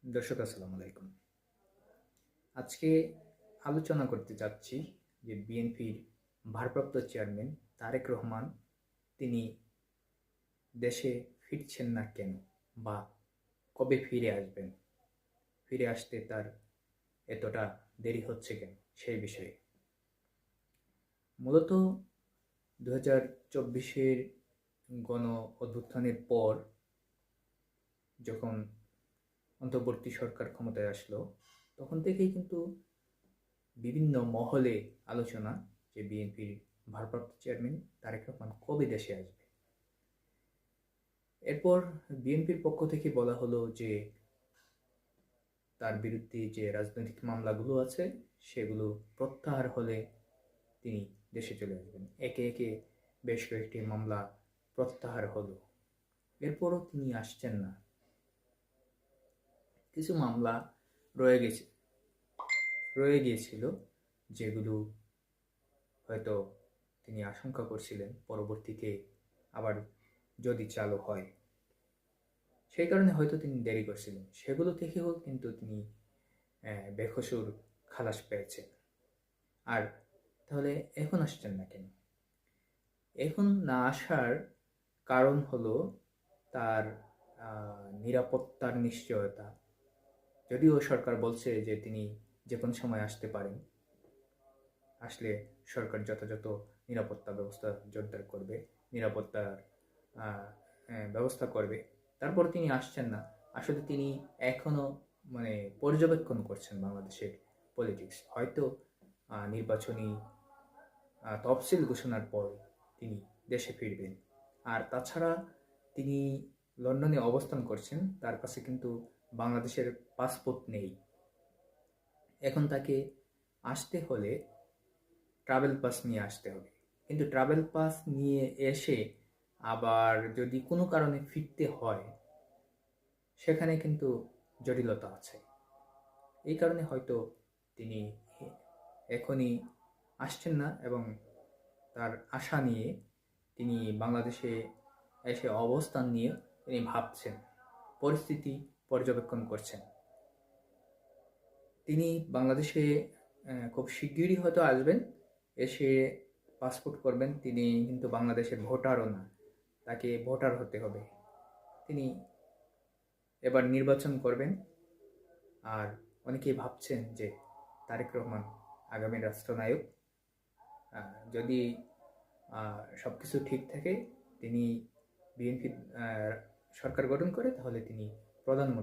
দর্শক আসসালামু আলাইকুম। আজকে আলোচনা করতে যাচ্ছি যে বিএনপির ভারপ্রাপ্ত চেয়ারম্যান তারেক রহমান তিনি দেশে ফিরছেন না কেন, বা কবে ফিরে আসবেন, ফিরে আসতে তার এতটা দেরি হচ্ছে কেন, সেই বিষয়ে। মূলত 2024-এর গণ অভ্যুত্থানের পর যখন অন্তর্বর্তী সরকার ক্ষমতায় আসলো, তখন থেকেই কিন্তু বিভিন্ন মহলে আলোচনা যে বিএনপির ভারপ্রাপ্ত চেয়ারম্যান তারেক রহমান কবে দেশে আসবে। এরপর বিএনপির পক্ষ থেকে বলা হলো যে তার বিরুদ্ধে যে রাজনৈতিক মামলাগুলো আছে সেগুলো প্রত্যাহার হলে তিনি দেশে চলে আসবেন। একে একে বেশ কয়েকটি মামলা প্রত্যাহার হলো, এরপরও তিনি আসছেন না। কিছু মামলা রয়ে গেছে রয়ে গিয়েছিল, যেগুলো হয়তো তিনি আশঙ্কা করছিলেন পরবর্তীতে আবার যদি চালু হয়, সেই কারণে হয়তো তিনি দেরি করছিলেন। সেগুলো থেকেও কিন্তু তিনি বেকসুর খালাস পেয়েছেন। আর তাহলে এখন আসছেন না কেন? এখন না আসার কারণ হলো তার নিরাপত্তার নিশ্চয়তা। যদিও সরকার বলছে যে তিনি যে কোনো সময় আসতে পারেন, আসলে সরকার যথাযথ নিরাপত্তা ব্যবস্থা জোরদার করবে, নিরাপত্তার ব্যবস্থা করবে। তারপর তিনি আসছেন না। আসলে তিনি এখনো পর্যবেক্ষণ করছেন বাংলাদেশের পলিটিক্স। হয়তো নির্বাচনী তফসিল ঘোষণার পর তিনি দেশে ফিরবেন। আর তাছাড়া তিনি লন্ডনে অবস্থান করছেন, তার কাছে কিন্তু বাংলাদেশের পাসপোর্ট নেই। এখন তাকে আসতে হলে ট্রাভেল পাস নিয়ে আসতে হবে। কিন্তু ট্রাভেল পাস নিয়ে এসে আবার যদি কোনো কারণে ফিরতে হয়, সেখানে কিন্তু জটিলতা আছে। এই কারণে হয়তো তিনি এখনই আসছেন না, এবং তার আশা নিয়ে তিনি বাংলাদেশে এসে অবস্থান নিয়ে তিনি ভাবছেন, পরিস্থিতি পর্যবেক্ষণ করছেন। তিনি বাংলাদেশে খুব শিগগিরই হয়তো আসবেন, এসে পাসপোর্ট করবেন। তিনি কিন্তু বাংলাদেশের ভোটারও না, তাকে ভোটার হতে হবে। তিনি এবার নির্বাচন করবেন। আর অনেকেই ভাবছেন যে তারেক রহমান আগামী রাষ্ট্রনায়ক। যদি সব কিছু ঠিক থাকে, তিনি বিএনপি সরকার গঠন করে, তাহলে তিনি প্রধানমন্ত্রী